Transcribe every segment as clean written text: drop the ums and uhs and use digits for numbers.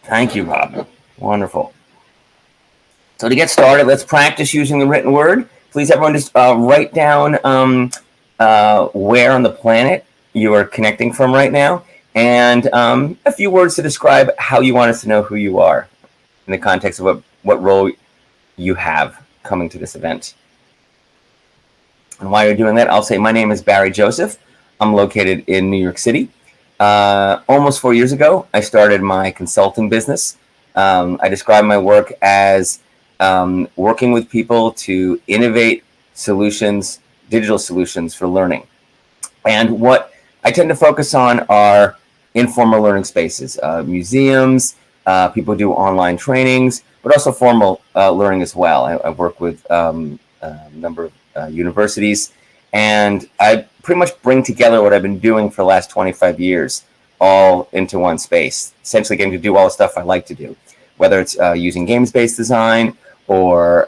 Thank you, Rob. Wonderful. So to get started, let's practice using the written word. Please, everyone, just write down where on the planet you are connecting from right now, and a few words to describe how you want us to know who you are in the context of what role you have coming to this event. And while you're doing that, I'll say my name is Barry Joseph. I'm located in New York City. Almost 4 years ago, I started my consulting business. I describe my work as working with people to innovate solutions, digital solutions for learning. And what I tend to focus on are informal learning spaces, museums, people do online trainings, but also formal learning as well. I work with a number of universities, and I pretty much bring together what I've been doing for the last 25 years all into one space, essentially getting to do all the stuff I like to do, whether it's using games-based design or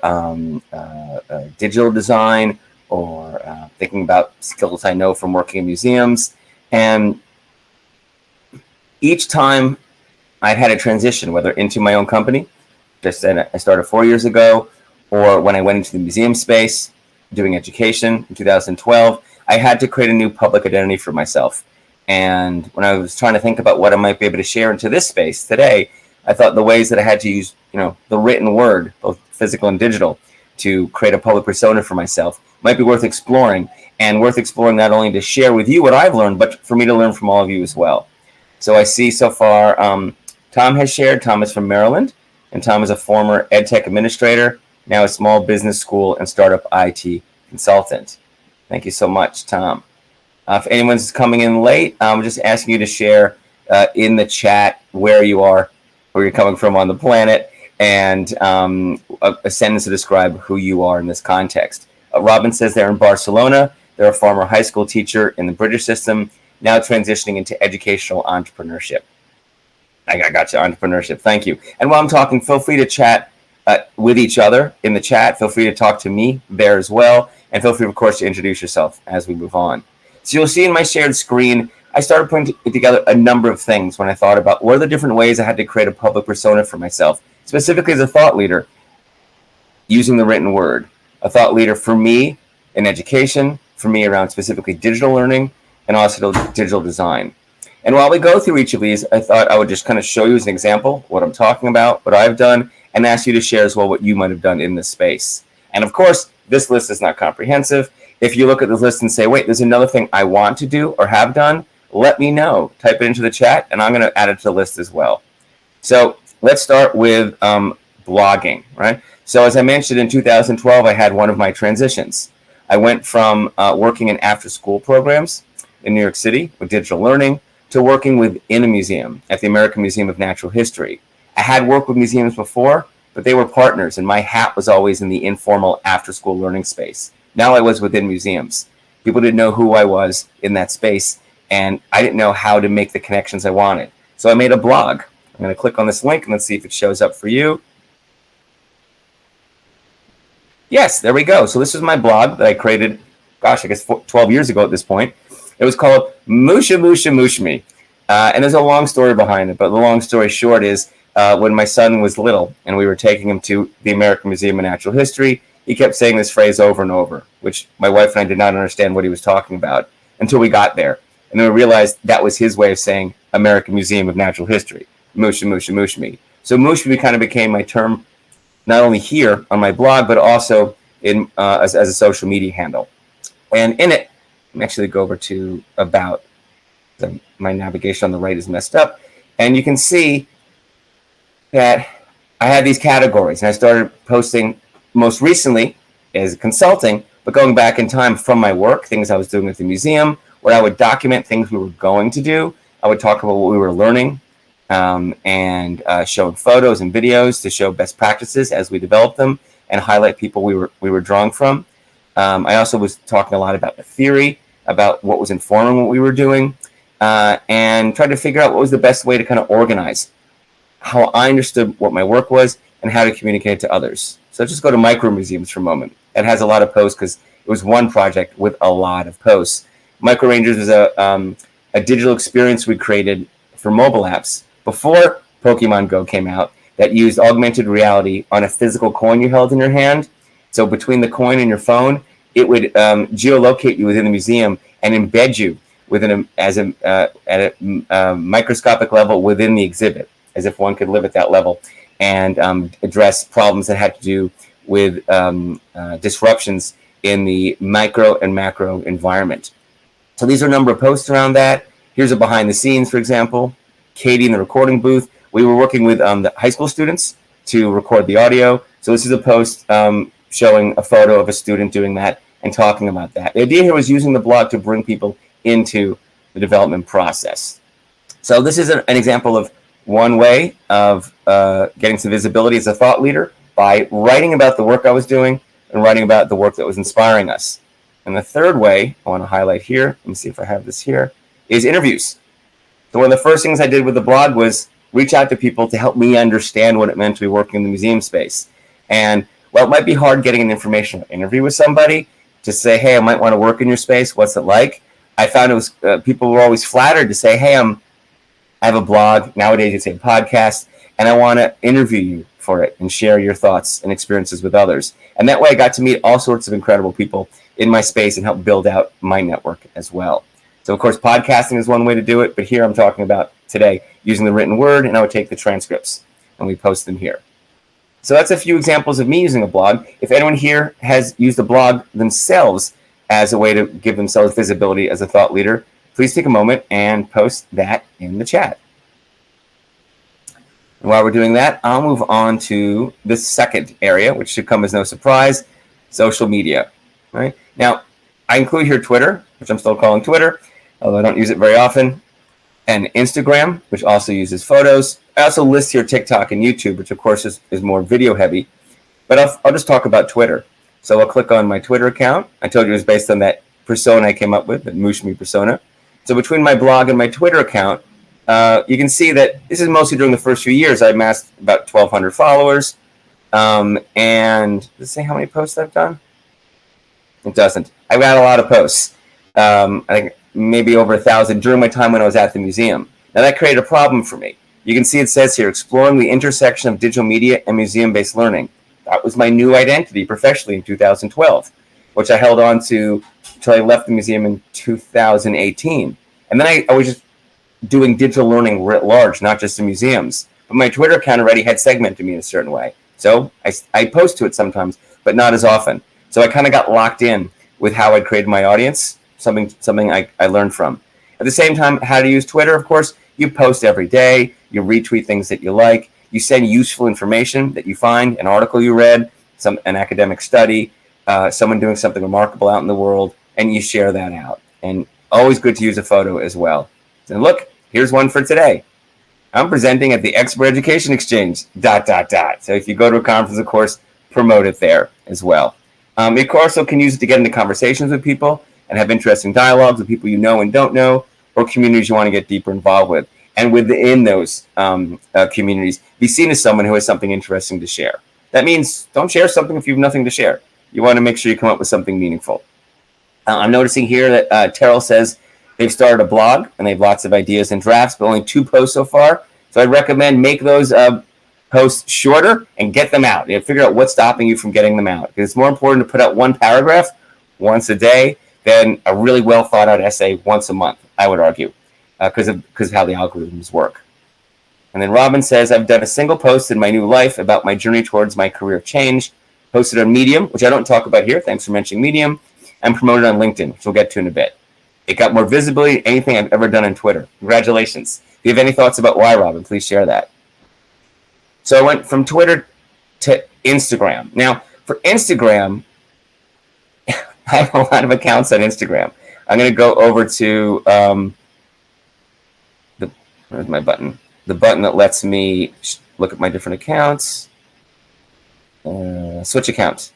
digital design or thinking about skills I know from working in museums. And each time I've had a transition, whether into my own company, just I started 4 years ago, or when I went into the museum space doing education in 2012, I had to create a new public identity for myself. And when I was trying to think about what I might be able to share into this space today, I thought the ways that I had to use, the written word, both physical and digital, to create a public persona for myself might be worth exploring, and worth exploring not only to share with you what I've learned, but for me to learn from all of you as well. So I see so far, Tom has shared. Tom is from Maryland, and Tom is a former EdTech administrator, now a small business school and startup IT consultant. Thank you so much, Tom. If anyone's coming in late, I'm just asking you to share in the chat where you are, where you're coming from on the planet, and a sentence to describe who you are in this context. Robin says they're in Barcelona. They're a former high school teacher in the British system, now transitioning into educational entrepreneurship. I got you, entrepreneurship. Thank you. And while I'm talking, feel free to chat with each other in the chat. Feel free to talk to me there as well. And feel free, of course, to introduce yourself as we move on. So you'll see in my shared screen, I started putting together a number of things when I thought about what are the different ways I had to create a public persona for myself, specifically as a thought leader, using the written word. A thought leader for me in education, for me around specifically digital learning, and also digital design. And while we go through each of these, I thought I would just kind of show you as an example what I'm talking about, what I've done, and ask you to share as well what you might have done in this space. And of course, this list is not comprehensive. If you look at this list and say, wait, there's another thing I want to do or have done, let me know. Type it into the chat, and I'm going to add it to the list as well. So let's start with blogging, right? So as I mentioned, in 2012, I had one of my transitions. I went from working in after-school programs in New York City with digital learning to working within a museum at the American Museum of Natural History. I had worked with museums before, but they were partners, and my hat was always in the informal after-school learning space. Now I was within museums. People didn't know who I was in that space, and I didn't know how to make the connections I wanted. So I made a blog. I'm going to click on this link, and let's see if it shows up for you. Yes, there we go. So this is my blog that I created, gosh, I guess 12 years ago at this point. It was called Musha Musha Mush Me. And there's a long story behind it, but the long story short is when my son was little and we were taking him to the American Museum of Natural History, he kept saying this phrase over and over, which my wife and I did not understand what he was talking about until we got there. And then we realized that was his way of saying American Museum of Natural History, Musha Musha Mush Me. So Mush Me kind of became my term, not only here on my blog, but also in as a social media handle. And in it, I'm actually go over to about. My navigation on the right is messed up. And you can see that I had these categories. And I started posting most recently as consulting, but going back in time from my work, things I was doing at the museum, where I would document things we were going to do. I would talk about what we were learning and showing photos and videos to show best practices as we developed them and highlight people we were drawing from. I also was talking a lot about the theory, about what was informing what we were doing, and tried to figure out what was the best way to kind of organize how I understood what my work was and how to communicate to others. So let's just go to micro museums for a moment. It has a lot of posts because it was one project with a lot of posts. Micro Rangers is a digital experience we created for mobile apps. Before Pokemon Go came out, that used augmented reality on a physical coin you held in your hand. So between the coin and your phone, it would geolocate you within the museum and embed you within at a microscopic level within the exhibit, as if one could live at that level and address problems that had to do with disruptions in the micro and macro environment. So these are a number of posts around that. Here's a behind the scenes, for example. Katie in the recording booth. We were working with the high school students to record the audio. So this is a post showing a photo of a student doing that and talking about that. The idea here was using the blog to bring people into the development process. So this is an example of one way of getting some visibility as a thought leader, by writing about the work I was doing and writing about the work that was inspiring us. And the third way I want to highlight here, let me see if I have this here, is interviews. So one of the first things I did with the blog was reach out to people to help me understand what it meant to be working in the museum space. And while it might be hard getting an informational interview with somebody to say, hey, I might want to work in your space, what's it like? I found it was people were always flattered to say, hey, I have a blog, nowadays it's a podcast, and I want to interview you for it and share your thoughts and experiences with others. And that way I got to meet all sorts of incredible people in my space and help build out my network as well. So of course, podcasting is one way to do it, but here I'm talking about today using the written word, and I would take the transcripts and we post them here. So that's a few examples of me using a blog. If anyone here has used a blog themselves as a way to give themselves visibility as a thought leader, please take a moment and post that in the chat. And while we're doing that, I'll move on to the second area, which should come as no surprise, social media. Right? Now, I include here Twitter, which I'm still calling Twitter, although I don't use it very often, and Instagram, which also uses photos. I also list here TikTok and YouTube, which of course is more video heavy, but I'll just talk about Twitter. So I'll click on my Twitter account. I told you it was based on that persona I came up with, the Mooshme persona. So between my blog and my Twitter account, you can see that this is mostly during the first few years. I amassed about 1,200 followers. And does it say how many posts I've done? It doesn't. I've got a lot of posts. I think maybe over 1,000 during my time when I was at the museum. Now that created a problem for me. You can see it says here, exploring the intersection of digital media and museum-based learning. That was my new identity professionally in 2012, which I held on to until I left the museum in 2018. And then I was just doing digital learning writ large, not just in museums. But my Twitter account already had segmented me in a certain way. So I post to it sometimes, but not as often. So I kind of got locked in with how I created my audience, something I learned from. At the same time, how to use Twitter, of course, you post every day, you retweet things that you like, you send useful information that you find, an article you read, an academic study, someone doing something remarkable out in the world, and you share that out. And always good to use a photo as well. And look, here's one for today. I'm presenting at the Expert Education Exchange, ... So if you go to a conference, of course, promote it there as well. You also can use it to get into conversations with people and have interesting dialogues with people you know and don't know, or communities you want to get deeper involved with. And within those communities, be seen as someone who has something interesting to share. That means don't share something if you have nothing to share. You want to make sure you come up with something meaningful. I'm noticing here that Terrell says they've started a blog and they have lots of ideas and drafts, but only 2 posts so far. So I'd recommend make those posts shorter and get them out. Figure out what's stopping you from getting them out. Because it's more important to put out one paragraph once a day than a really well thought out essay once a month, I would argue, because of how the algorithms work. And then Robin says, I've done a single post in my new life about my journey towards my career change, posted on Medium, which I don't talk about here. Thanks for mentioning Medium, and promoted on LinkedIn, which we'll get to in a bit. It got more visibility than anything I've ever done on Twitter. Congratulations. If you have any thoughts about why, Robin, please share that. So I went from Twitter to Instagram. Now, for Instagram, I have a lot of accounts on Instagram. I'm going to go over to where's my button? The button that lets me look at my different accounts. Switch accounts.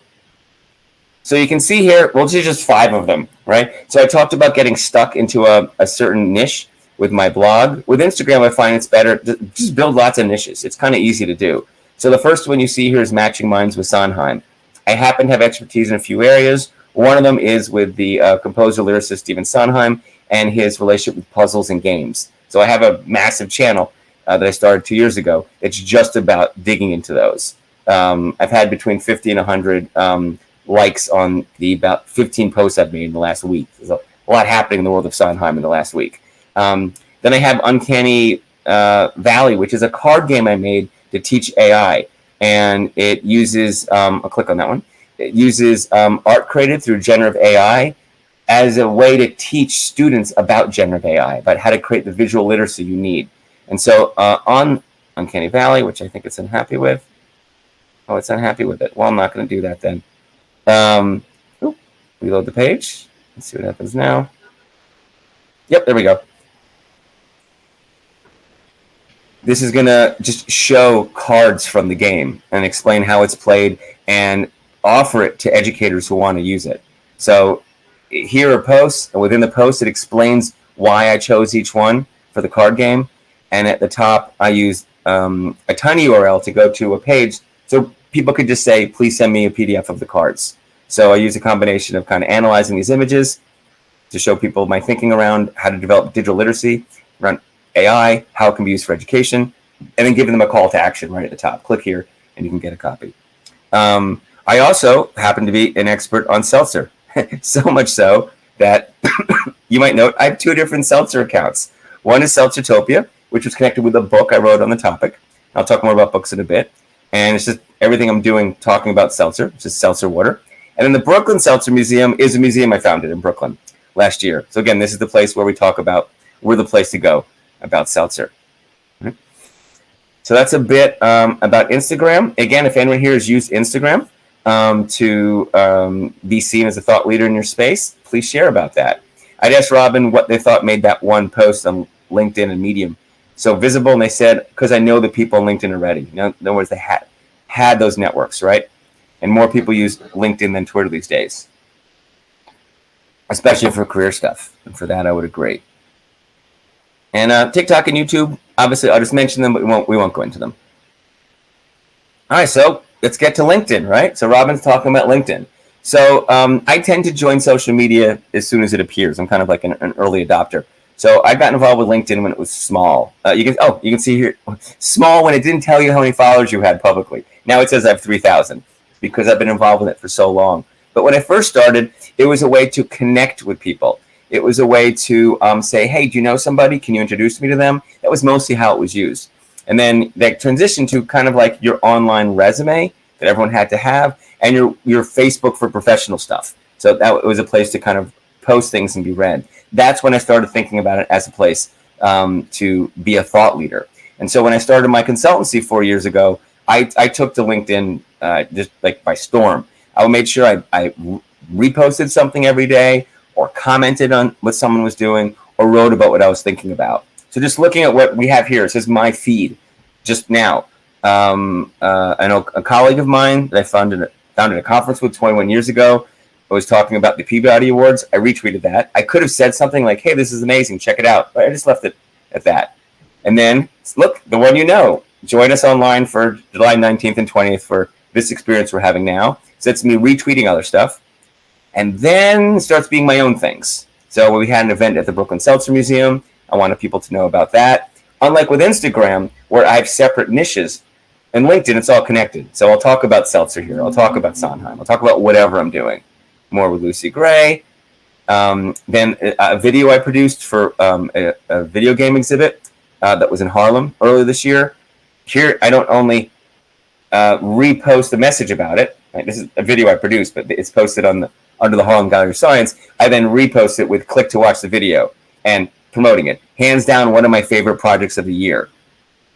So you can see here, well, there's just 5 of them, right? So I talked about getting stuck into a certain niche with my blog. With Instagram, I find it's better to just build lots of niches. It's kind of easy to do. So the first one you see here is Matching Minds with Sondheim. I happen to have expertise in a few areas. One of them is with the composer-lyricist Stephen Sondheim and his relationship with puzzles and games. So I have a massive channel that I started 2 years ago. It's just about digging into those. I've had between 50 and 100 likes on the about 15 posts I've made in the last week. There's a lot happening in the world of Sondheim in the last week. Then I have Uncanny Valley, which is a card game I made to teach AI. And it uses, I'll click on that one. It uses art created through generative AI as a way to teach students about generative AI, about how to create the visual literacy you need. And so on Uncanny Valley, which I think it's unhappy with. Oh, it's unhappy with it. Well, I'm not going to do that then. Reload the page. Let's see what happens now. Yep, there we go. This is going to just show cards from the game and explain how it's played and offer it to educators who want to use it. So here are posts, and within the post, it explains why I chose each one for the card game. And at the top, I use a tiny URL to go to a page so people could just say, please send me a PDF of the cards. So I use a combination of kind of analyzing these images to show people my thinking around how to develop digital literacy, around AI, how it can be used for education, and then giving them a call to action right at the top. Click here, and you can get a copy. I also happen to be an expert on Seltzer, so much so that you might note I have 2 different Seltzer accounts. One is Seltzertopia, which was connected with a book I wrote on the topic. I'll talk more about books in a bit. And it's just everything I'm doing talking about seltzer, which is seltzer water. And then the Brooklyn Seltzer Museum is a museum I founded in Brooklyn last year. So again, this is the place where we talk about, we're the place to go about seltzer. Right. So that's a bit about Instagram. Again, if anyone here has used Instagram to be seen as a thought leader in your space, please share about that. I'd asked Robin what they thought made that one post on LinkedIn and Medium so visible, and they said, because I know the people on LinkedIn already. In other words, they had those networks, right? And more people use LinkedIn than Twitter these days, especially for career stuff. And for that, I would agree. And TikTok and YouTube, obviously, I'll just mention them, but we won't go into them. All right, so let's get to LinkedIn, right? So Robin's talking about LinkedIn. So I tend to join social media as soon as it appears. I'm kind of like an early adopter. So I got involved with LinkedIn when it was small. You can see here, small when it didn't tell you how many followers you had publicly. Now it says I have 3,000 because I've been involved with it for so long. But when I first started, it was a way to connect with people. It was a way to say, hey, do you know somebody? Can you introduce me to them? That was mostly how it was used. And then that transitioned to kind of like your online resume that everyone had to have, and your Facebook for professional stuff. So that was a place to kind of post things and be read. That's when I started thinking about it as a place to be a thought leader. And so when I started my consultancy 4 years ago, I took to LinkedIn just like by storm. I made sure I reposted something every day, or commented on what someone was doing, or wrote about what I was thinking about. So just looking at what we have here, it says my feed just now. I know a colleague of mine that I founded a conference with 21 years ago. I was talking about the Peabody Awards. I retweeted that. I could have said something like, hey, this is amazing, check it out. But I just left it at that. And then, look, the one you know, join us online for July 19th and 20th for this experience we're having now. So it's me retweeting other stuff. And then starts being my own things. So we had an event at the Brooklyn Seltzer Museum. I wanted people to know about that. Unlike with Instagram, where I have separate niches, and LinkedIn, it's all connected. So I'll talk about seltzer here. I'll talk about Sondheim. I'll talk about whatever I'm doing. More with Lucy Gray. Then a video I produced for a video game exhibit that was in Harlem earlier this year. Here, I don't only repost a message about it. Right? This is a video I produced, but it's posted under the Harlem Gallery of Science. I then repost it with click to watch the video and promoting it. Hands down, one of my favorite projects of the year.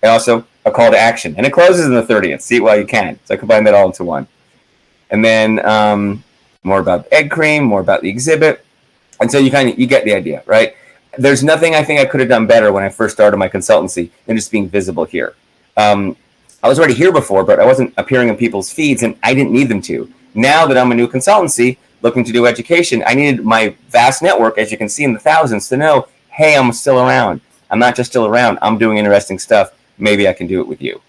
And also a call to action. And it closes on the 30th. See it while you can. So I combine that all into one. And then more about egg cream, more about the exhibit. And so you get the idea, right? There's nothing I think I could have done better when I first started my consultancy than just being visible here. I was already here before, but I wasn't appearing in people's feeds, and I didn't need them to. Now that I'm a new consultancy looking to do education, I needed my vast network, as you can see in the thousands, to know, hey, I'm still around. I'm not just still around. I'm doing interesting stuff. Maybe I can do it with you.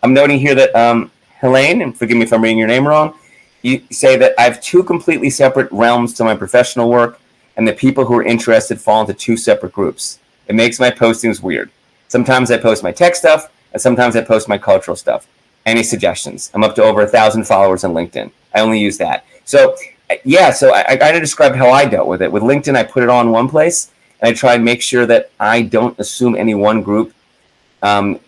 I'm noting here that Helene, and forgive me if I'm reading your name wrong, you say that I have 2 completely separate realms to my professional work, and the people who are interested fall into 2 separate groups. It makes my postings weird. Sometimes I post my tech stuff, and sometimes I post my cultural stuff. Any suggestions? I'm up to over 1,000 followers on LinkedIn. I only use that. So yeah, so I got to describe how I dealt with it. With LinkedIn, I put it all in one place, and I try and make sure that I don't assume any one group. Let me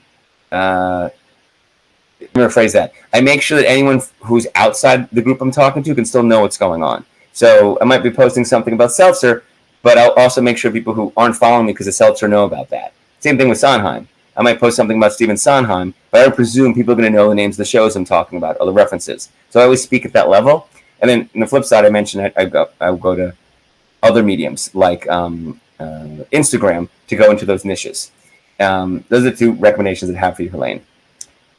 rephrase that. I make sure that anyone who's outside the group I'm talking to can still know what's going on. So I might be posting something about seltzer, but I'll also make sure people who aren't following me because of seltzer know about that. Same thing with Sondheim. I might post something about Stephen Sondheim, but I would presume people are going to know the names of the shows I'm talking about or the references. So I always speak at that level. And then on the flip side, I mentioned I will go to other mediums like Instagram to go into those niches. Those are the two recommendations I have for you, Helene.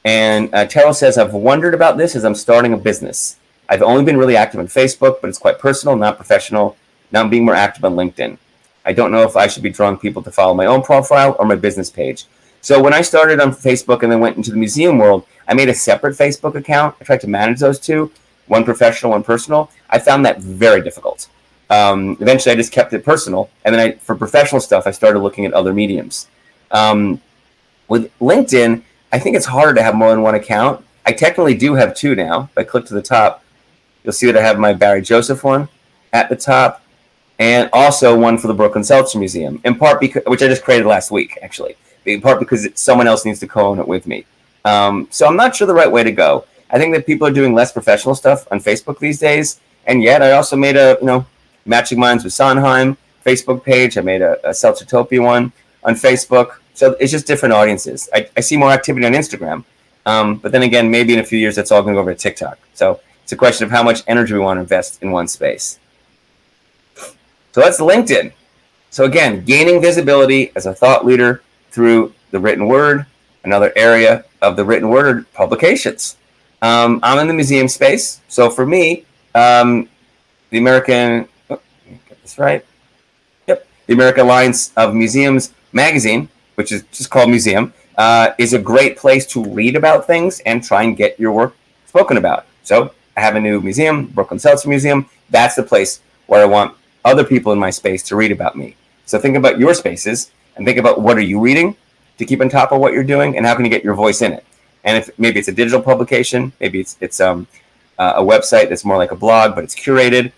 And Terrell says, I've wondered about this as I'm starting a business. I've only been really active on Facebook, but it's quite personal, not professional. Now I'm being more active on LinkedIn. I don't know if I should be drawing people to follow my own profile or my business page. So when I started on Facebook and then went into the museum world, I made a separate Facebook account. I tried to manage those two, one professional, one personal. I found that very difficult. Eventually, I just kept it personal. And then for professional stuff, I started looking at other mediums. With LinkedIn, I think it's harder to have more than one account. I technically do have two now. If I click to the top, you'll see that I have my Barry Joseph one at the top, and also one for the Brooklyn Seltzer Museum, in part because, which I just created last week, actually, in part because someone else needs to co-own it with me. So I'm not sure the right way to go. I think that people are doing less professional stuff on Facebook these days, and yet I also made a, Matching Minds with Sondheim Facebook page. I made a Seltzertopia one on Facebook. So it's just different audiences. I see more activity on Instagram, but then again, maybe in a few years, that's all going to go over to TikTok. So it's a question of how much energy we want to invest in one space. So that's LinkedIn. So again, gaining visibility as a thought leader through the written word, another area of the written word publications. I'm in the museum space. So for me, the American, let me get this right. Yep. The American Alliance of Museums magazine, which is just called Museum, is a great place to read about things and try and get your work spoken about. So I have a new museum, Brooklyn Seltzer Museum. That's the place where I want other people in my space to read about me. So think about your spaces and think about what are you reading to keep on top of what you're doing and how can you get your voice in it. And if maybe it's a digital publication, maybe it's a website that's more like a blog, but it's curated.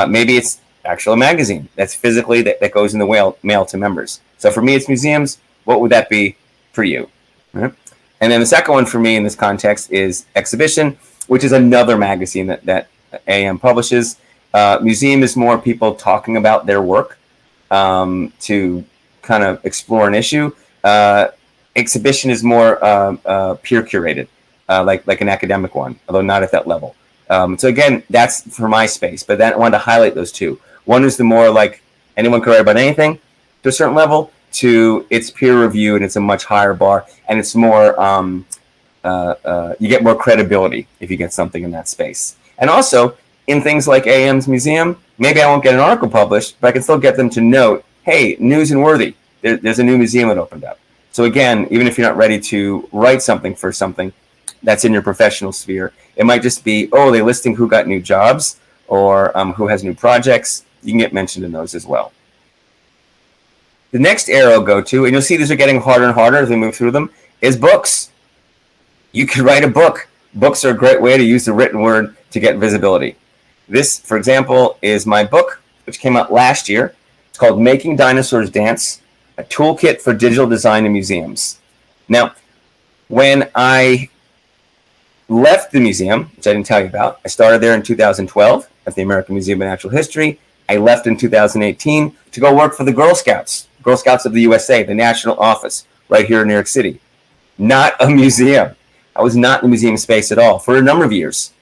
Maybe it's actually a magazine that's physically that goes in the mail to members. So for me, it's museums. What would that be for you? Right? And then the second one for me in this context is Exhibition, which is another magazine that AM publishes. Museum is more people talking about their work to kind of explore an issue. Exhibition is more peer curated, like an academic one, although not at that level. So again, that's for my space, but then I wanted to highlight those two. One is the more like anyone can write about anything to a certain level, to it's peer review and it's a much higher bar, and it's more you get more credibility if you get something in that space. And also in things like AM's museum, maybe I won't get an article published, but I can still get them to note, hey, news and worthy, there's a new museum that opened up. So again, even if you're not ready to write something for something that's in your professional sphere, it might just be, oh, they're listing who got new jobs or who has new projects. You can get mentioned in those as well. The next area I'll go to, and you'll see these are getting harder and harder as we move through them, is books. You can write a book. Books are a great way to use the written word to get visibility. This, for example, is my book, which came out last year. It's called Making Dinosaurs Dance, a toolkit for digital design in museums. Now, when I left the museum, which I didn't tell you about, I started there in 2012 at the American Museum of Natural History. I left in 2018 to go work for the Girl Scouts of the USA, the national office right here in New York City. Not a museum. I was not in the museum space at all for a number of years.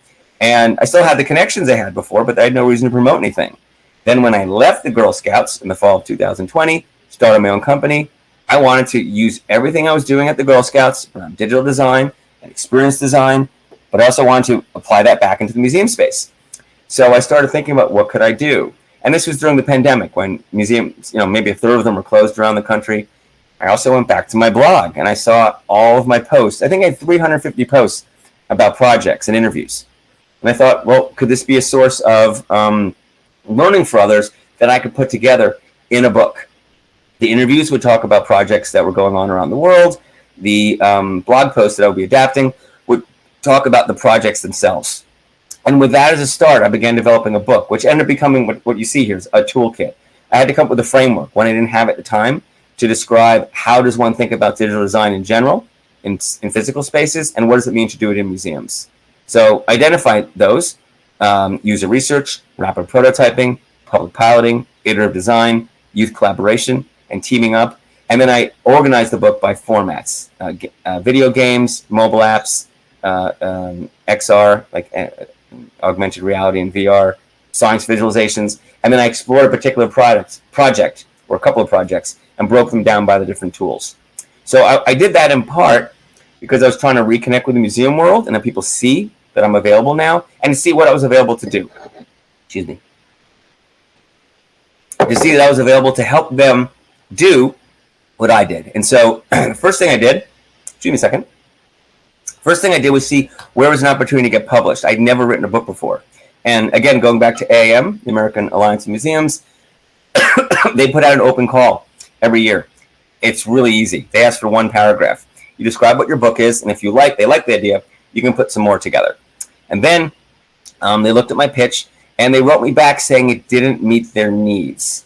And I still had the connections I had before, but I had no reason to promote anything. Then when I left the Girl Scouts in the fall of 2020, started my own company, I wanted to use everything I was doing at the Girl Scouts around digital design and experience design, but I also wanted to apply that back into the museum space. So I started thinking about what could I do? And this was during the pandemic when museums, maybe a third of them were closed around the country. I also went back to my blog and I saw all of my posts. I think I had 350 posts about projects and interviews. And I thought, well, could this be a source of learning for others that I could put together in a book? The interviews would talk about projects that were going on around the world. The blog posts that I would be adapting would talk about the projects themselves. And with that as a start, I began developing a book, which ended up becoming what you see here is a toolkit. I had to come up with a framework, one I didn't have at the time, to describe how does one think about digital design in general, in physical spaces, and what does it mean to do it in museums. So identify those, user research, rapid prototyping, public piloting, iterative design, youth collaboration, and teaming up. And then I organized the book by formats, video games, mobile apps, XR, like augmented reality and VR, science visualizations. And then I explored a particular project or a couple of projects and broke them down by the different tools. So I did that in part because I was trying to reconnect with the museum world and have people see that I'm available now and to see what I was available to do. Excuse me. To see that I was available to help them do what I did. And so the first thing I did, excuse me a second. First thing I did was see where was an opportunity to get published. I'd never written a book before. And again, going back to AAM, the American Alliance of Museums, they put out an open call every year. It's really easy. They ask for one paragraph. You describe what your book is, and if they like the idea, you can put some more together. And then they looked at my pitch, and they wrote me back saying it didn't meet their needs.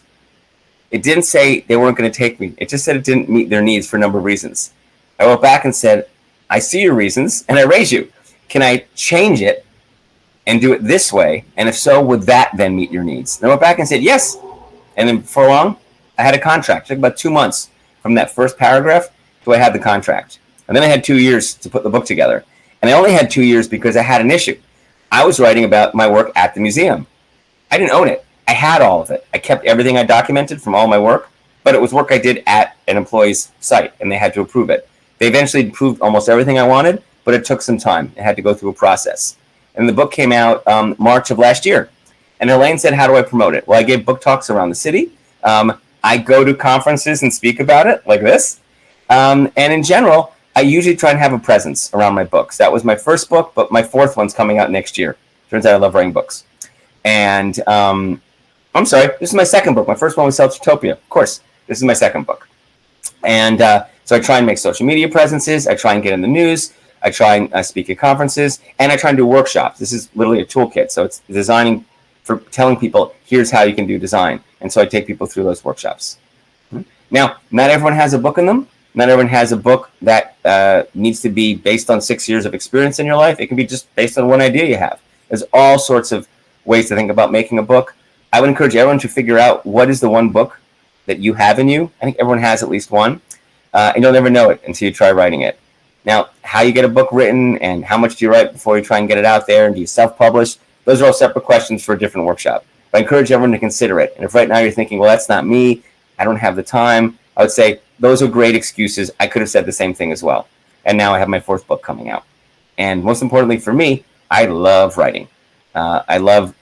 It didn't say they weren't going to take me. It just said it didn't meet their needs for a number of reasons. I wrote back and said, I see your reasons, and I raise you. Can I change it and do it this way? And if so, would that then meet your needs? And I went back and said, yes. And then for long, I had a contract. It took about 2 months from that first paragraph to I had the contract. And then I had 2 years to put the book together. And I only had 2 years because I had an issue. I was writing about my work at the museum. I didn't own it. I had all of it. I kept everything I documented from all my work, but it was work I did at an employee's site, and they had to approve it. They eventually approved almost everything I wanted, but it took some time. It had to go through a process. And the book came out March of last year. And Elaine said, how do I promote it? Well, I gave book talks around the city. I go to conferences and speak about it like this. And in general, I usually try and have a presence around my books. That was my first book, but my fourth one's coming out next year. Turns out I love writing books. And I'm sorry, this is my second book. My first one was Celtratopia. Of course, this is my second book. And so I try and make social media presences. I try and get in the news. I try and speak at conferences. And I try and do workshops. This is literally a toolkit. So it's designing for telling people, here's how you can do design. And so I take people through those workshops. Now, not everyone has a book in them. Not everyone has a book that needs to be based on 6 years of experience in your life. It can be just based on one idea you have. There's all sorts of ways to think about making a book. I would encourage everyone to figure out what is the one book that you have in you. I think everyone has at least one. And you'll never know it until you try writing it. Now, how you get a book written and how much do you write before you try and get it out there, and do you self-publish? Those are all separate questions for a different workshop. But I encourage everyone to consider it. And if right now you're thinking, well, that's not me, I don't have the time, I would say those are great excuses. I could have said the same thing as well. And now I have my fourth book coming out. And most importantly for me, I love writing. I love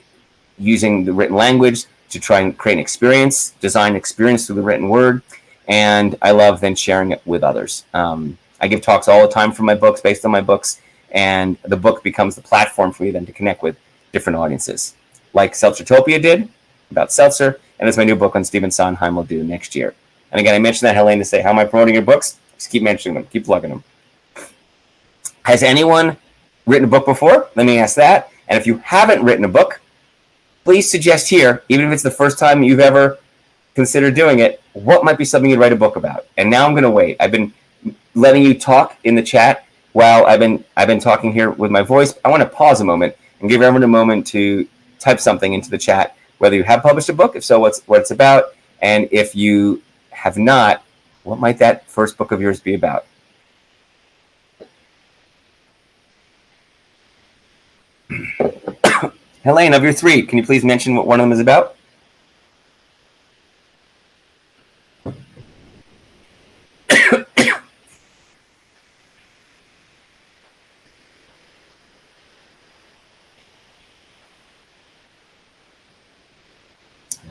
using the written language to try and create an experience, design experience through the written word. And I love then sharing it with others. I give talks all the time for my books, based on my books. And the book becomes the platform for you then to connect with different audiences. Like Celtratopia did, about seltzer. And as my new book on Stephen Sondheim will do next year. And again, I mentioned that, Helene, to say, how am I promoting your books? Just keep mentioning them. Keep plugging them. Has anyone written a book before? Let me ask that. And if you haven't written a book, please suggest here, even if it's the first time you've ever considered doing it, what might be something you'd write a book about? And now I'm going to wait. I've been letting you talk in the chat while I've been talking here with my voice. I want to pause a moment and give everyone a moment to type something into the chat, whether you have published a book, if so, what it's about, and if you have not, what might that first book of yours be about? Helene, of your three, can you please mention what one of them is about?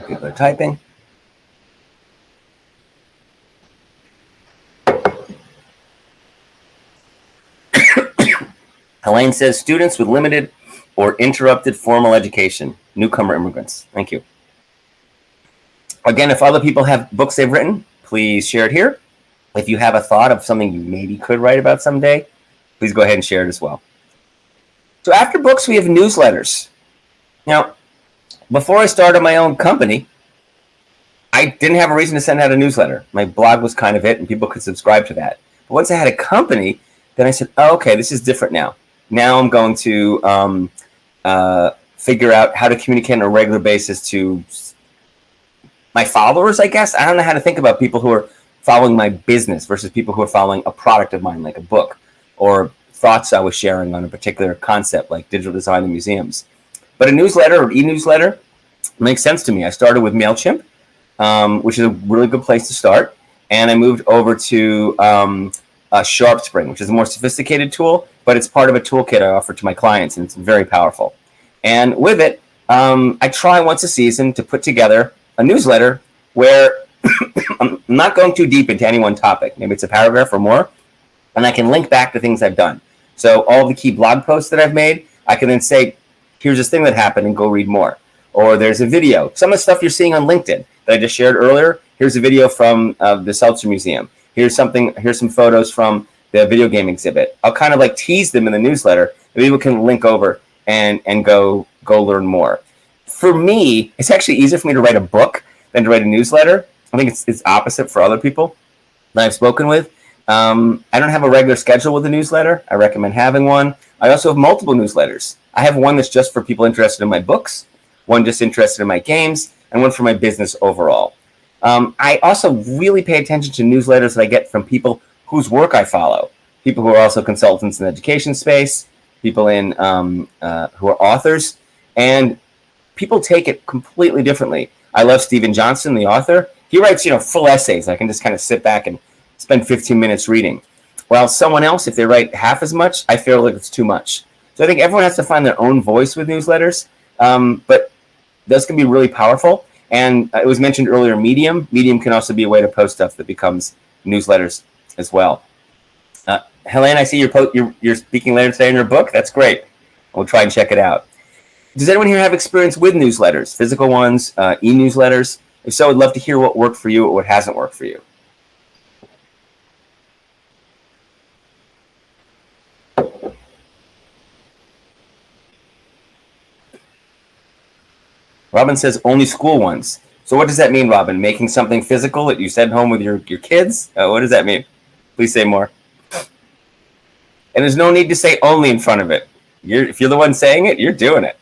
People are typing. Helene says, students with limited or interrupted formal education, newcomer immigrants. Thank you. Again, if other people have books they've written, please share it here. If you have a thought of something you maybe could write about someday, please go ahead and share it as well. So after books, we have newsletters. Now, before I started my own company, I didn't have a reason to send out a newsletter. My blog was kind of it, and people could subscribe to that. But once I had a company, then I said, oh, okay, this is different now. Now I'm going to figure out how to communicate on a regular basis to my followers, I guess. I don't know how to think about people who are following my business versus people who are following a product of mine, like a book, or thoughts I was sharing on a particular concept, like digital design in museums. But a newsletter or e-newsletter makes sense to me. I started with MailChimp, which is a really good place to start. And I moved over to SharpSpring, which is a more sophisticated tool, but it's part of a toolkit I offer to my clients, and it's very powerful. And with it, I try once a season to put together a newsletter where I'm not going too deep into any one topic. Maybe it's a paragraph or more, and I can link back to things I've done. So all the key blog posts that I've made, I can then say, here's this thing that happened, and go read more. Or there's a video. Some of the stuff you're seeing on LinkedIn that I just shared earlier, here's a video from the Seltzer Museum. Here's some photos from the video game exhibit. I'll kind of like tease them in the newsletter, and people can link over and go learn more. For me, it's actually easier for me to write a book than to write a newsletter. I think it's opposite for other people that I've spoken with. I don't have a regular schedule with a newsletter. I recommend having one. I also have multiple newsletters. I have one that's just for people interested in my books, one just interested in my games, and one for my business overall. I also really pay attention to newsletters that I get from people whose work I follow, people who are also consultants in the education space, people in who are authors, and people take it completely differently. I love Steven Johnson, the author. He writes, full essays. I can just kind of sit back and spend 15 minutes reading. While someone else, if they write half as much, I feel like it's too much. So I think everyone has to find their own voice with newsletters, but those can be really powerful. And it was mentioned earlier, Medium. Medium can also be a way to post stuff that becomes newsletters as well. Helene, I see you're speaking later today in your book. That's great. We'll try and check it out. Does anyone here have experience with newsletters, physical ones, e-newsletters? If so, I'd love to hear what worked for you or what hasn't worked for you. Robin says only school ones. So what does that mean, Robin? Making something physical that you send home with your kids? What does that mean? Please say more. And there's no need to say only in front of it. If you're the one saying it, you're doing it.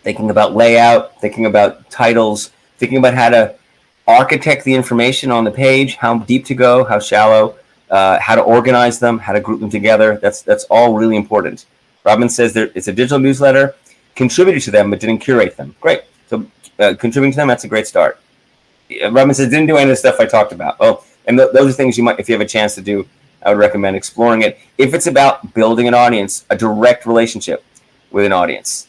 Thinking about layout, thinking about titles, thinking about how to architect the information on the page, how deep to go, how shallow, how to organize them, how to group them together. That's all really important. Robin says it's a digital newsletter, contributed to them, but didn't curate them. Great. So contributing to them, that's a great start. Robin says, didn't do any of the stuff I talked about. Oh, and those are things you might, if you have a chance to do, I would recommend exploring it. If it's about building an audience, a direct relationship with an audience.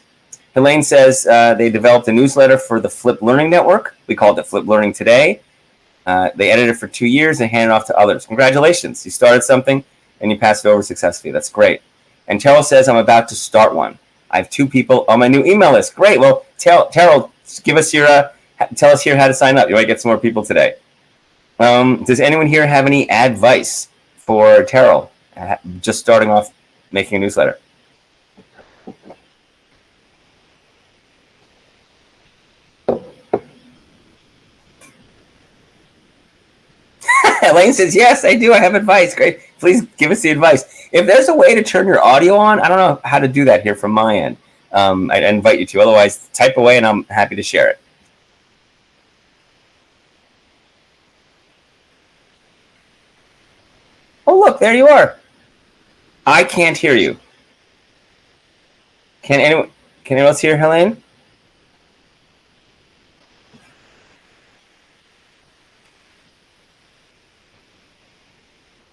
Helene says they developed a newsletter for the Flip Learning Network. We called it Flip Learning Today. They edited it for 2 years and handed it off to others. Congratulations. You started something and you passed it over successfully. That's great. And Terrell says, I'm about to start one. I have 2 people on my new email list. Great. Well, Terrell, give us tell us here how to sign up. You might get some more people today. Does anyone here have any advice for Terrell, just starting off making a newsletter? Elaine says, yes, I do. I have advice. Great. Please give us the advice. If there's a way to turn your audio on, I don't know how to do that here from my end. I'd invite you to. Otherwise, type away and I'm happy to share it. Oh, look, there you are. I can't hear you. Can anyone else hear Helene?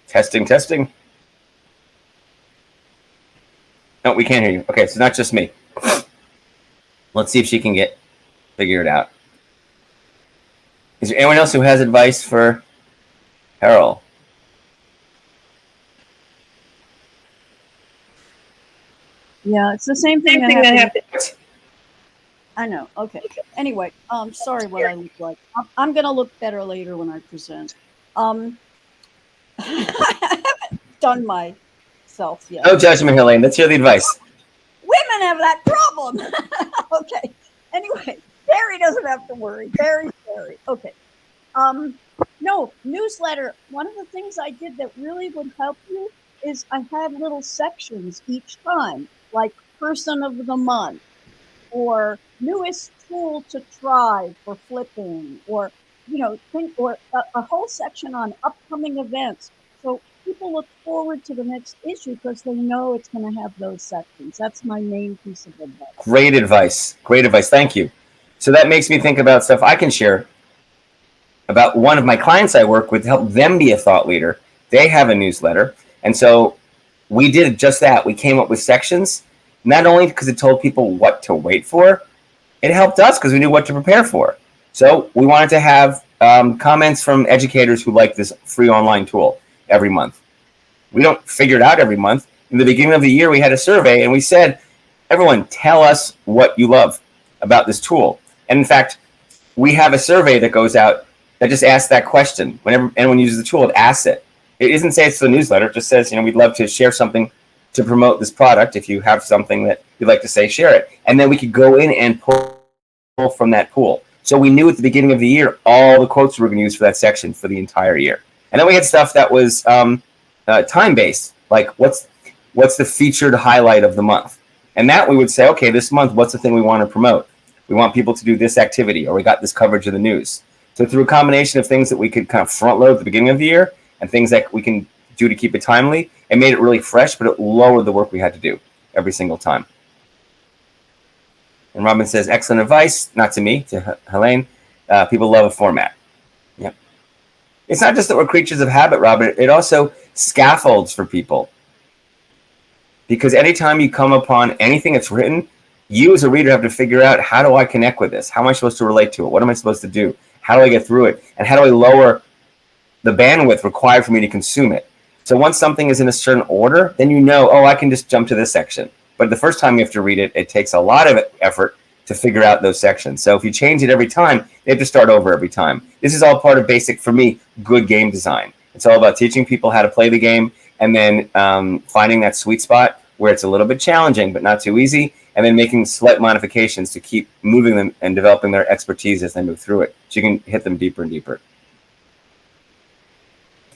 Testing, testing. No, we can't hear you. Okay, so not just me. Let's see if she can figure it out. Is there anyone else who has advice for Harold? Yeah, it's the same thing that happened. I know. Okay. Anyway, sorry what I look like. I'm gonna look better later when I present. Um, I haven't done myself yet. No judgment, Helene. Let's hear the advice. Women have that problem. Okay. Anyway, Barry doesn't have to worry. Barry's Barry. Okay. Um, no, newsletter. One of the things I did that really would help you is I have little sections each time, like person of the month or newest tool to try for flipping or or a whole section on upcoming events. So people look forward to the next issue because they know it's going to have those sections. That's my main piece of advice. Great advice. Great advice. Thank you. So that makes me think about stuff I can share about one of my clients I work with to help them be a thought leader. They have a newsletter. And so we did just that. We came up with sections, not only because it told people what to wait for, it helped us because we knew what to prepare for. So we wanted to have comments from educators who like this free online tool every month. We don't figure it out every month. In the beginning of the year, we had a survey and we said, everyone, tell us what you love about this tool. And in fact, we have a survey that goes out that just asks that question. Whenever anyone uses the tool, it asks it. It doesn't say it's the newsletter. It just says, we'd love to share something to promote this product. If you have something that you'd like to say, share it. And then we could go in and pull from that pool. So we knew at the beginning of the year all the quotes we were going to use for that section for the entire year. And then we had stuff that was time-based, like what's the featured highlight of the month. And that we would say, okay, this month, what's the thing we want to promote? We want people to do this activity, or we got this coverage of the news. So through a combination of things that we could kind of front load at the beginning of the year and things that we can do to keep it timely, it made it really fresh, but it lowered the work we had to do every single time. And Robin says, excellent advice, not to me, to Helene. People love a format. Yep. It's not just that we're creatures of habit, Robin. It also scaffolds for people. Because anytime you come upon anything that's written, you as a reader have to figure out, how do I connect with this? How am I supposed to relate to it? What am I supposed to do? How do I get through it? And how do I lower the bandwidth required for me to consume it? So once something is in a certain order, then I can just jump to this section. But the first time you have to read it, it takes a lot of effort to figure out those sections. So if you change it every time, you have to start over every time. This is all part of basic, for me, good game design. It's all about teaching people how to play the game and then finding that sweet spot where it's a little bit challenging but not too easy, and then making slight modifications to keep moving them and developing their expertise as they move through it, so you can hit them deeper and deeper.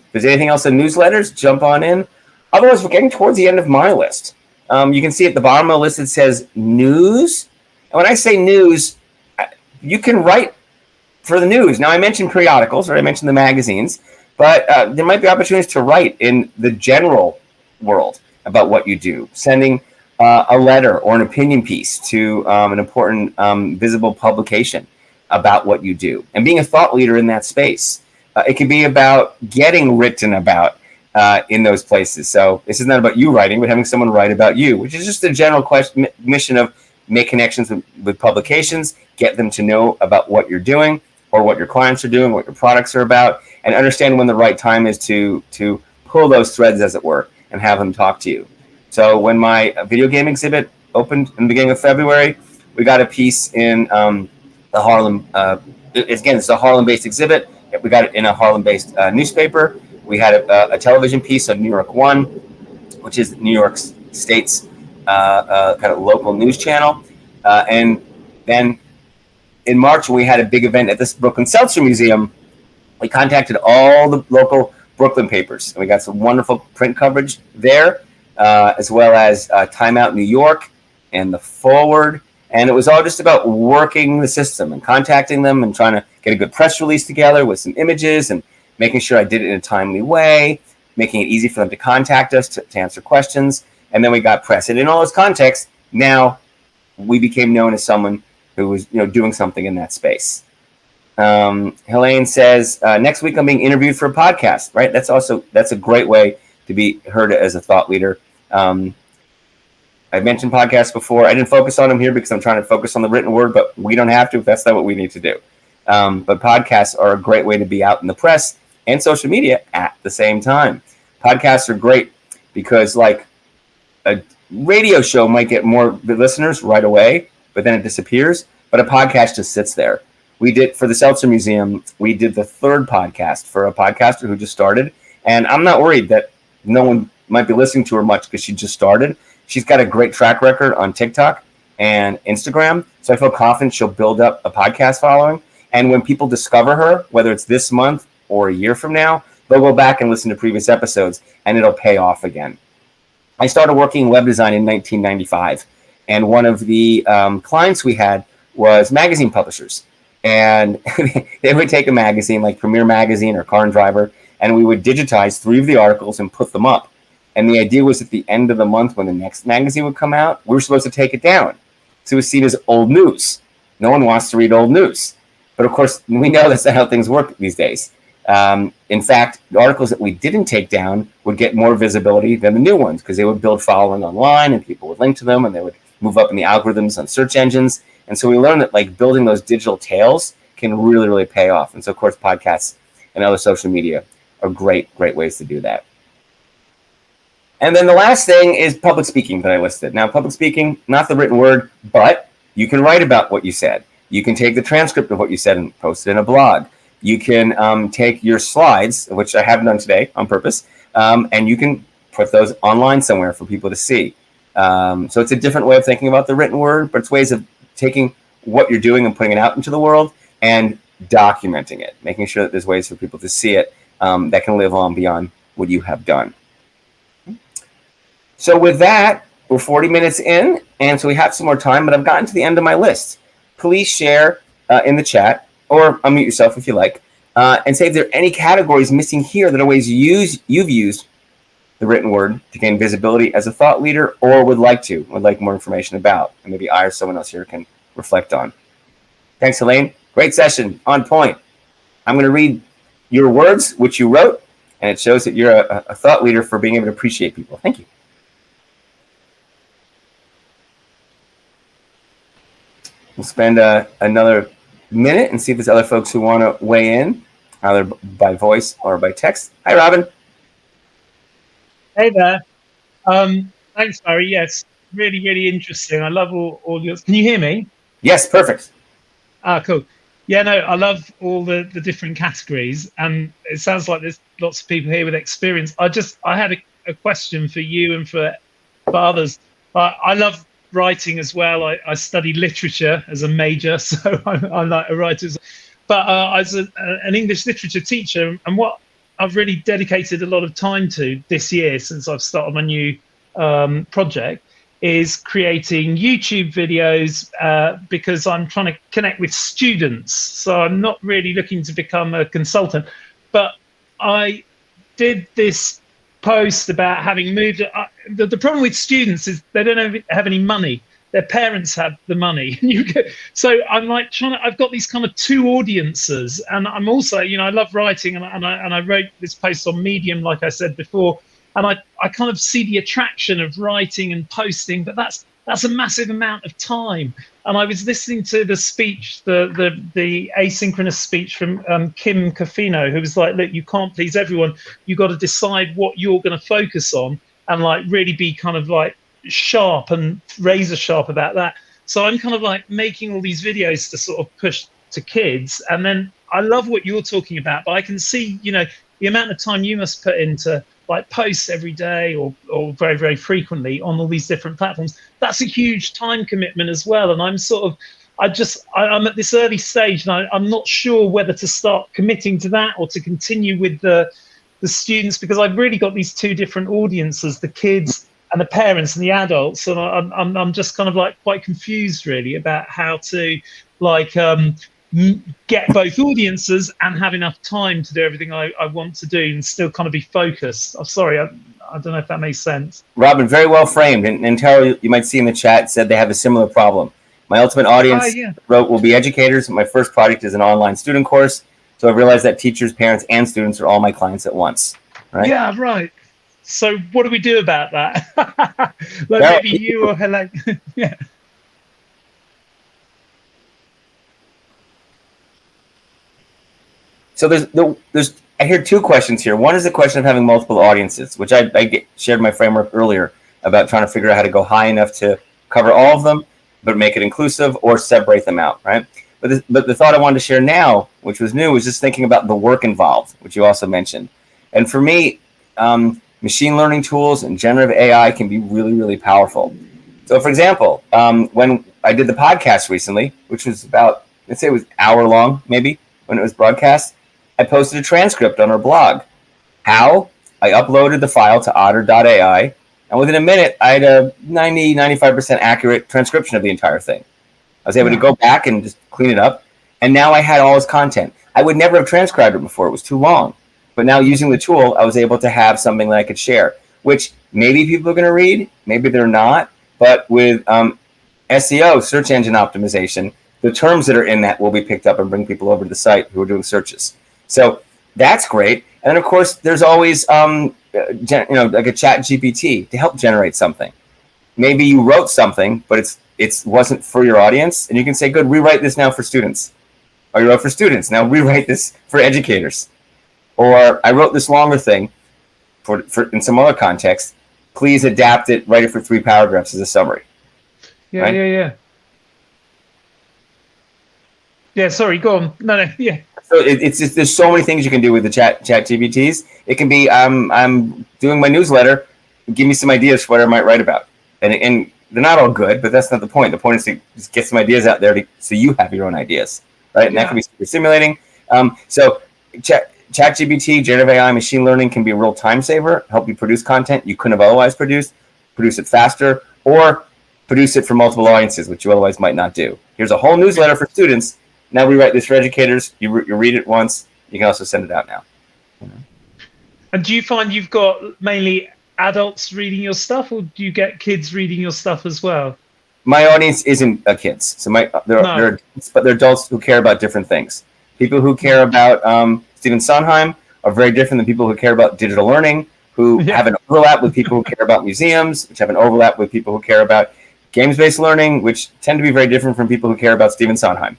If there's anything else in newsletters, jump on in. Otherwise, we're getting towards the end of my list. You can see at the bottom of the list, it says news. And when I say news, you can write for the news. Now, I mentioned periodicals, or I mentioned the magazines, but there might be opportunities to write in the general world about what you do. Sending a letter or an opinion piece to an important visible publication about what you do, and being a thought leader in that space. It can be about getting written about in those places. So this is not about you writing, but having someone write about you, which is just a general mission of make connections with publications, get them to know about what you're doing or what your clients are doing, what your products are about, and understand when the right time is to pull those threads, as it were, and have them talk to you. So when my video game exhibit opened in the beginning of February, we got a piece in the Harlem, it's a Harlem-based exhibit. We got it in a Harlem-based newspaper. We had a television piece on New York One, which is New York State's kind of local news channel. And then in March, when we had a big event at this Brooklyn Seltzer Museum, we contacted all the local Brooklyn papers. And we got some wonderful print coverage there, as well as Time Out New York and The Forward. And it was all just about working the system and contacting them and trying to get a good press release together with some images and making sure I did it in a timely way, making it easy for them to contact us to answer questions. And then we got press. And in all those contexts, now we became known as someone who was doing something in that space. Helene says, next week I'm being interviewed for a podcast, right? That's a great way to be heard as a thought leader. I mentioned podcasts before. I didn't focus on them here because I'm trying to focus on the written word, but we don't have to if that's not what we need to do. But podcasts are a great way to be out in the press and social media at the same time. Podcasts are great because, like, a radio show might get more listeners right away, but then it disappears. but a podcast just sits there. We did for the Seltzer Museum, we did the third podcast for a podcaster who just started. And I'm not worried that no one might be listening to her much because she just started. She's got a great track record on TikTok and Instagram. So I feel confident she'll build up a podcast following. And when people discover her, whether it's this month or a year from now, they'll go back and listen to previous episodes and it'll pay off again. I started working in web design in 1995. And one of the clients we had was magazine publishers. And they would take a magazine like Premier Magazine or Car and Driver, and we would digitize 3 of the articles and put them up. And the idea was at the end of the month when the next magazine would come out, we were supposed to take it down. So it was seen as old news. No one wants to read old news. But of course, we know that's not how things work these days. In fact, the articles that we didn't take down would get more visibility than the new ones because they would build following online and people would link to them and they would move up in the algorithms on search engines. And so we learned that like building those digital tails can really, really pay off. And so of course, podcasts and other social media are great ways to do that. And then the last thing is public speaking that I listed. Now, public speaking, not the written word, but you can write about what you said. You can take the transcript of what you said and post it in a blog. You can take your slides, which I haven't done today on purpose, and you can put those online somewhere for people to see. So it's a different way of thinking about the written word, but it's ways of taking what you're doing and putting it out into the world and documenting it, making sure that there's ways for people to see it that can live on beyond what you have done. So with that, we're 40 minutes in, and so we have some more time, but I've gotten to the end of my list. Please share in the chat, or unmute yourself if you like, and say if there are any categories missing here that are ways you've used the written word to gain visibility as a thought leader or would like more information about, and maybe I or someone else here can reflect on. Thanks, Elaine. Great session, on point. I'm going to read your words, which you wrote, and it shows that you're a thought leader for being able to appreciate people. Thank you. We'll spend another minute and see if there's other folks who want to weigh in, either by voice or by text. Hi, Robin. Hey there. Thanks, Barry. Yes, really interesting. I love all your... Can you hear me? Yes, perfect. Cool. Yeah, no, I love all the different categories, and it sounds like there's lots of people here with experience. I had a question for you and for others. I love writing as well. I studied literature as a major, so I'm like a writer. But as an English literature teacher, and what I've really dedicated a lot of time to this year since I've started my new project is creating YouTube videos because I'm trying to connect with students. So I'm not really looking to become a consultant, but I did this post about having moved. The problem with students is they don't have any money. Their parents have the money. So I'm like I've got these kind of two audiences, and I'm also, I love writing, and I wrote this post on Medium, like I said before, and I kind of see the attraction of writing and posting, but that's a massive amount of time. And I was listening to the speech, the asynchronous speech from Kim Cofino, who was like, look, you can't please everyone. You got to decide what you're going to focus on and like really be kind of like sharp and razor sharp about that. So I'm kind of like making all these videos to sort of push to kids. And then I love what you're talking about, but I can see, the amount of time you must put into like posts every day or very, very frequently on all these different platforms. That's a huge time commitment as well. And I'm I'm at this early stage, and I'm not sure whether to start committing to that or to continue with the students, because I've really got these two different audiences, the kids and the parents and the adults. And I'm just kind of like quite confused really about how to like get both audiences and have enough time to do everything I want to do and still kind of be focused. I'm sorry, I don't know if that makes sense. Robin, very well framed. And Tara, you might see in the chat, said they have a similar problem. My ultimate audience wrote will be educators. My first project is an online student course. So I've realized that teachers, parents, and students are all my clients at once. Right? Yeah, right. So what do we do about that? Maybe you or Helen. Yeah. So there's I hear two questions here. One is the question of having multiple audiences, which I shared my framework earlier about trying to figure out how to go high enough to cover all of them, but make it inclusive or separate them out, right? But the thought I wanted to share now, which was new, was just thinking about the work involved, which you also mentioned. And for me, machine learning tools and generative AI can be really, really powerful. So, for example, when I did the podcast recently, which was about, let's say it was an hour long, maybe, when it was broadcast, I posted a transcript on our blog. How? I uploaded the file to otter.ai, and within a minute, I had a 95% accurate transcription of the entire thing. I was able to go back and just clean it up, and now I had all his content. I would never have transcribed it before. It was too long. But now using the tool, I was able to have something that I could share, which maybe people are going to read, maybe they're not. But with SEO, search engine optimization, the terms that are in that will be picked up and bring people over to the site who are doing searches. So that's great. And then, of course, there's always like a chat GPT to help generate something. Maybe you wrote something, but it wasn't for your audience, and you can say, good, rewrite this now for students. Or you wrote for students, now rewrite this for educators. Or I wrote this longer thing for in some other context. Please adapt it, write it for 3 paragraphs as a summary. Yeah, right? yeah. Yeah, sorry, go on. No, yeah. So it's just, there's so many things you can do with the chat GPTs. It can be, I'm doing my newsletter, give me some ideas for what I might write about. And they're not all good, but that's not the point. The point is to just get some ideas out there so you have your own ideas, right? And that can be super stimulating. So ChatGPT, generative AI, machine learning can be a real time saver, help you produce content you couldn't have otherwise produced, produce it faster, or produce it for multiple audiences, which you otherwise might not do. Here's a whole newsletter for students. Now we write this for educators. You read it once. You can also send it out now. And do you find you've got mainly adults reading your stuff, or do you get kids reading your stuff as well? My audience isn't kids. So they're adults, but they're adults who care about different things. People who care about Stephen Sondheim are very different than people who care about digital learning, who have an overlap with people who care about museums, which have an overlap with people who care about games-based learning, which tend to be very different from people who care about Stephen Sondheim.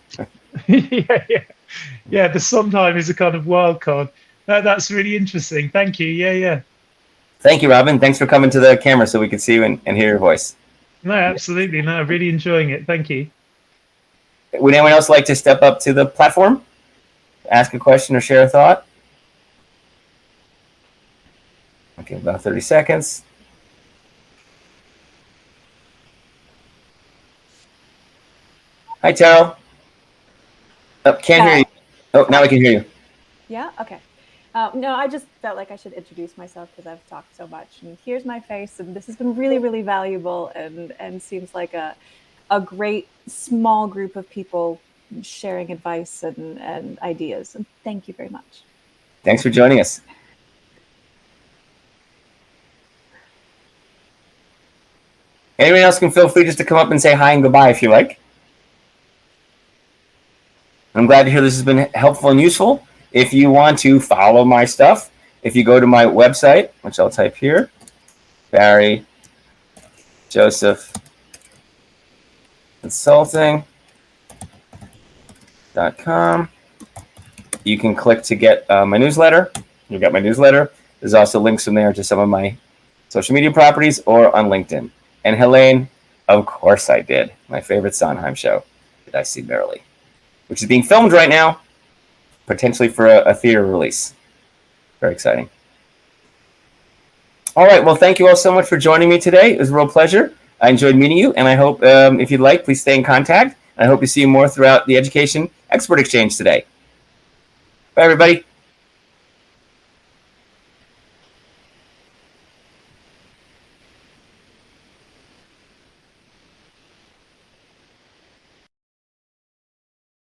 Yeah. The Sondheim is a kind of wild card. That's really interesting. Thank you. Yeah. Thank you, Robin. Thanks for coming to the camera so we could see you and hear your voice. No, absolutely. No, really enjoying it. Thank you. Would anyone else like to step up to the platform, ask a question or share a thought? Okay, about 30 seconds. Hi, Terrell. Oh, can't hear you. Oh, now I can hear you. Yeah? Okay. No, I just felt like I should introduce myself because I've talked so much. And here's my face, and this has been really, really valuable and seems like a great small group of people sharing advice and ideas. And thank you very much. Thanks for joining us. Anyone else can feel free just to come up and say hi and goodbye if you like. I'm glad to hear this has been helpful and useful. If you want to follow my stuff, if you go to my website, which I'll type here, Barry Joseph Consulting.com, you can click to get my newsletter. You got my newsletter. There's also links from there to some of my social media properties or on LinkedIn. And Helene, of course I did. My favorite Sondheim show, Did I See Merrily, which is being filmed right now, potentially for a theater release. Very exciting. All right. Well, thank you all so much for joining me today. It was a real pleasure. I enjoyed meeting you, and I hope if you'd like, please stay in contact. I hope to see you more throughout the Education Expert Exchange today. Bye, everybody.